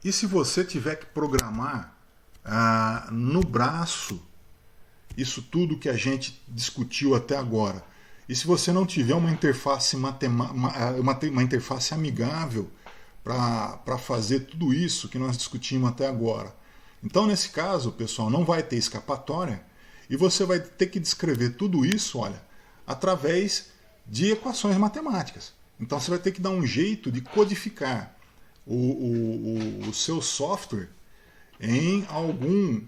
E se você tiver que programar no braço isso tudo que a gente discutiu até agora, e se você não tiver uma interface uma interface amigável para fazer tudo isso que nós discutimos até agora, então nesse caso, pessoal, não vai ter escapatória e você vai ter que descrever tudo isso, olha, através de equações matemáticas. Então você vai ter que dar um jeito de codificar o seu software em algum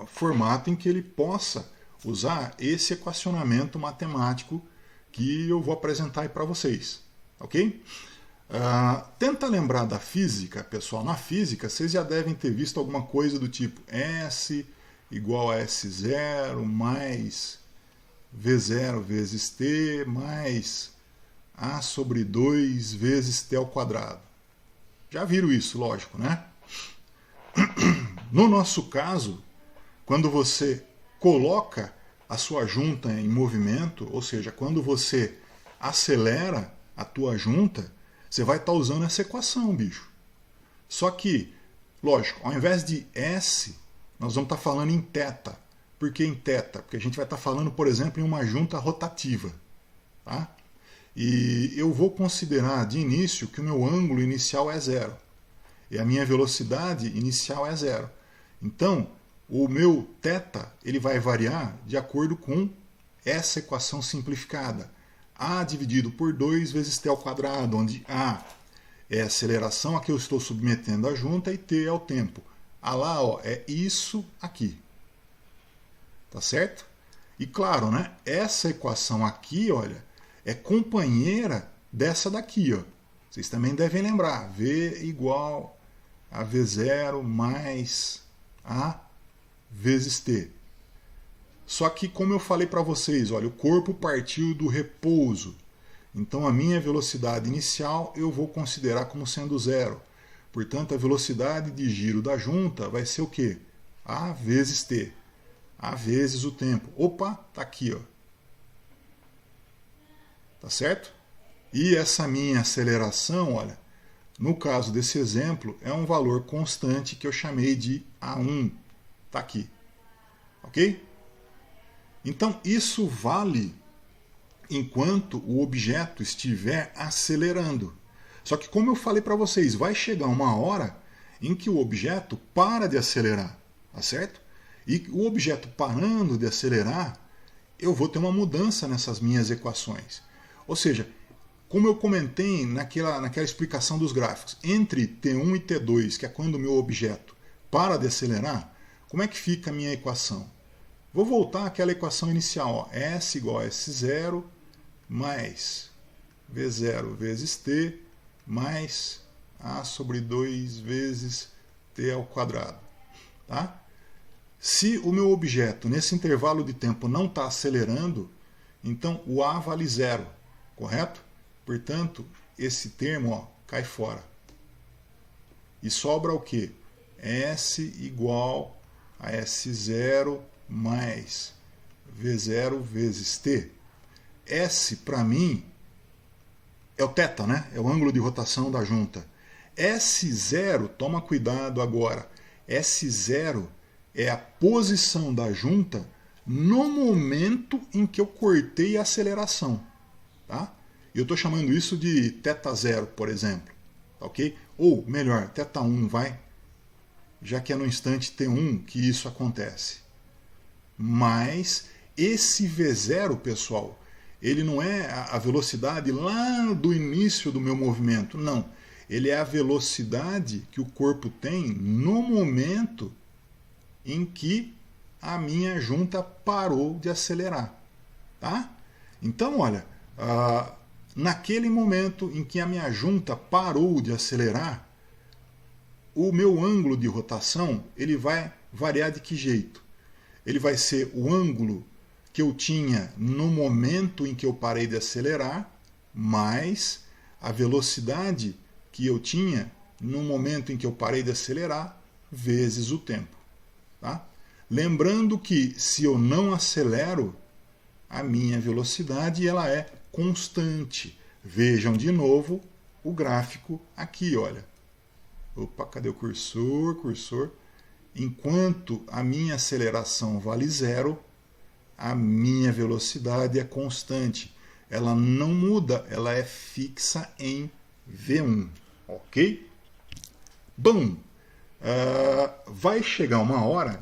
formato em que ele possa usar esse equacionamento matemático que eu vou apresentar aí para vocês, ok? Tenta lembrar da física, pessoal. Na física, vocês já devem ter visto alguma coisa do tipo S igual a S0 mais V0 vezes T mais A sobre 2 vezes T ao quadrado. Já viram isso, lógico, né? No nosso caso, quando você coloca a sua junta em movimento, ou seja, quando você acelera a tua junta, você vai estar usando essa equação, bicho. Só que, lógico, ao invés de S, nós vamos estar falando em θ. Por que em θ? Porque a gente vai estar falando, por exemplo, em uma junta rotativa. Tá? E eu vou considerar de início que o meu ângulo inicial é 0. E a minha velocidade inicial é 0. Então, o meu θ ele vai variar de acordo com essa equação simplificada. A dividido por 2 vezes t ao quadrado, onde A é a aceleração a que eu estou submetendo a junta e t é o tempo. A lá, ó, é isso aqui. Tá certo? E claro, né, essa equação aqui, olha, é companheira dessa daqui, ó. Vocês também devem lembrar, V igual a V0 mais A vezes T. Só que, como eu falei para vocês, olha, o corpo partiu do repouso. Então, a minha velocidade inicial eu vou considerar como sendo 0. Portanto, a velocidade de giro da junta vai ser o quê? A vezes T. A vezes o tempo. Opa, tá aqui, ó. Tá certo? E essa minha aceleração, olha, no caso desse exemplo, é um valor constante que eu chamei de A1. Tá aqui. Ok? Então, isso vale enquanto o objeto estiver acelerando. Só que, como eu falei para vocês, vai chegar uma hora em que o objeto para de acelerar, tá certo? E o objeto parando de acelerar, eu vou ter uma mudança nessas minhas equações. Ou seja, como eu comentei naquela explicação dos gráficos, entre T1 e T2, que é quando o meu objeto para de acelerar, como é que fica a minha equação? Vou voltar àquela equação inicial, ó, S igual a S0 mais V0 vezes T mais A sobre 2 vezes T ao quadrado. Tá? Se o meu objeto, nesse intervalo de tempo, não está acelerando, então o A vale 0, correto? Portanto, esse termo, ó, cai fora. E sobra o quê? S igual a S0 mais V0 vezes T. S, para mim, é o θ, né? É o ângulo de rotação da junta. S0, toma cuidado agora, S0 é a posição da junta no momento em que eu cortei a aceleração. Tá? Eu estou chamando isso de θ0, por exemplo. Tá, ok? Ou, melhor, θ1, vai, já que é no instante T1 que isso acontece. Mas esse V0, pessoal, ele não é a velocidade lá do início do meu movimento, não. Ele é a velocidade que o corpo tem no momento em que a minha junta parou de acelerar. Tá? Então, olha, naquele momento em que a minha junta parou de acelerar, o meu ângulo de rotação ele vai variar de que jeito? Ele vai ser o ângulo que eu tinha no momento em que eu parei de acelerar, mais a velocidade que eu tinha no momento em que eu parei de acelerar, vezes o tempo. Tá? Lembrando que se eu não acelero, a minha velocidade ela é constante. Vejam de novo o gráfico aqui, olha. Opa, cadê o cursor? Cursor. Enquanto a minha aceleração vale 0, a minha velocidade é constante. Ela não muda, ela é fixa em V1. Ok? Bom, vai chegar uma hora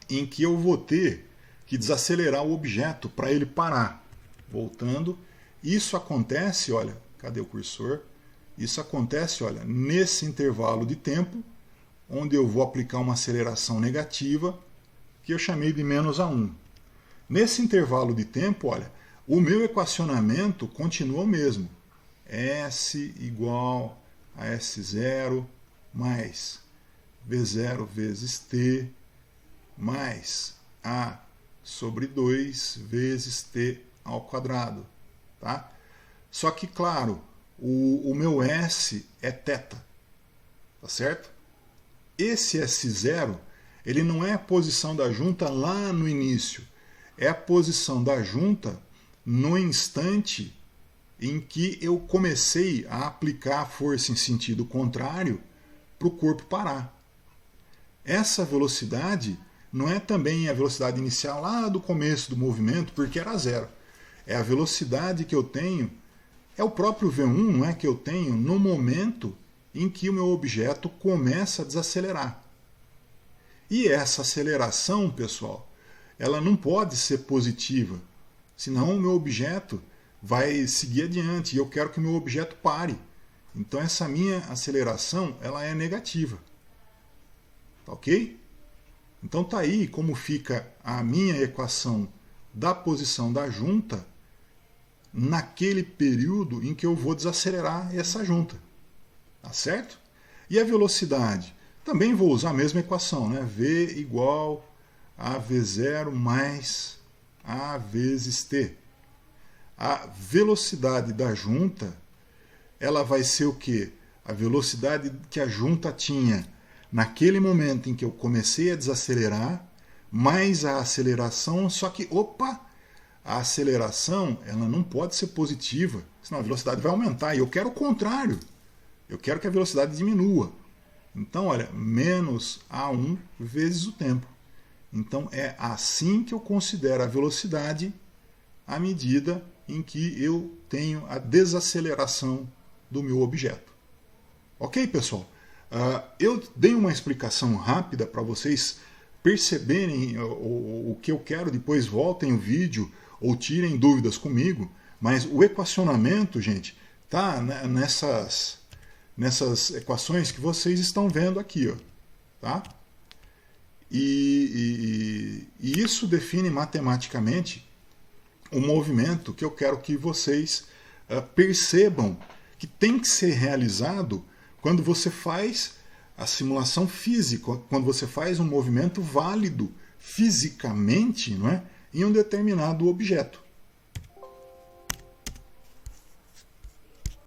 em que eu vou ter que desacelerar o objeto para ele parar. Voltando, isso acontece, olha, cadê o cursor? Isso acontece, olha, nesse intervalo de tempo, onde eu vou aplicar uma aceleração negativa, que eu chamei de -1. Nesse intervalo de tempo, olha, o meu equacionamento continua o mesmo. S igual a S0 mais V0 vezes T mais A sobre 2 vezes T ao quadrado. Tá? Só que, claro, o meu S é θ. Tá certo? Esse S0, ele não é a posição da junta lá no início. É a posição da junta no instante em que eu comecei a aplicar a força em sentido contrário para o corpo parar. Essa velocidade não é também a velocidade inicial lá do começo do movimento, porque era 0. É a velocidade que eu tenho, é o próprio V1, não é, que eu tenho no momento em que o meu objeto começa a desacelerar. E essa aceleração, pessoal, ela não pode ser positiva, senão o meu objeto vai seguir adiante e eu quero que o meu objeto pare. Então essa minha aceleração, ela é negativa. Tá ok? Então tá aí como fica a minha equação da posição da junta naquele período em que eu vou desacelerar essa junta. Tá certo? E a velocidade? Também vou usar a mesma equação, né? V igual a V0 mais A vezes T. A velocidade da junta, ela vai ser o quê? A velocidade que a junta tinha naquele momento em que eu comecei a desacelerar, mais a aceleração, só que, opa, a aceleração ela não pode ser positiva, senão a velocidade vai aumentar, e eu quero o contrário. Eu quero que a velocidade diminua. Então, olha, menos A1 vezes o tempo. Então, é assim que eu considero a velocidade à medida em que eu tenho a desaceleração do meu objeto. Ok, pessoal? Eu dei uma explicação rápida para vocês perceberem o que eu quero. Depois voltem o vídeo ou tirem dúvidas comigo. Mas o equacionamento, gente, tá nessas equações que vocês estão vendo aqui, ó, tá? E isso define matematicamente o movimento que eu quero que vocês percebam que tem que ser realizado quando você faz a simulação física, quando você faz um movimento válido fisicamente, não é, em um determinado objeto.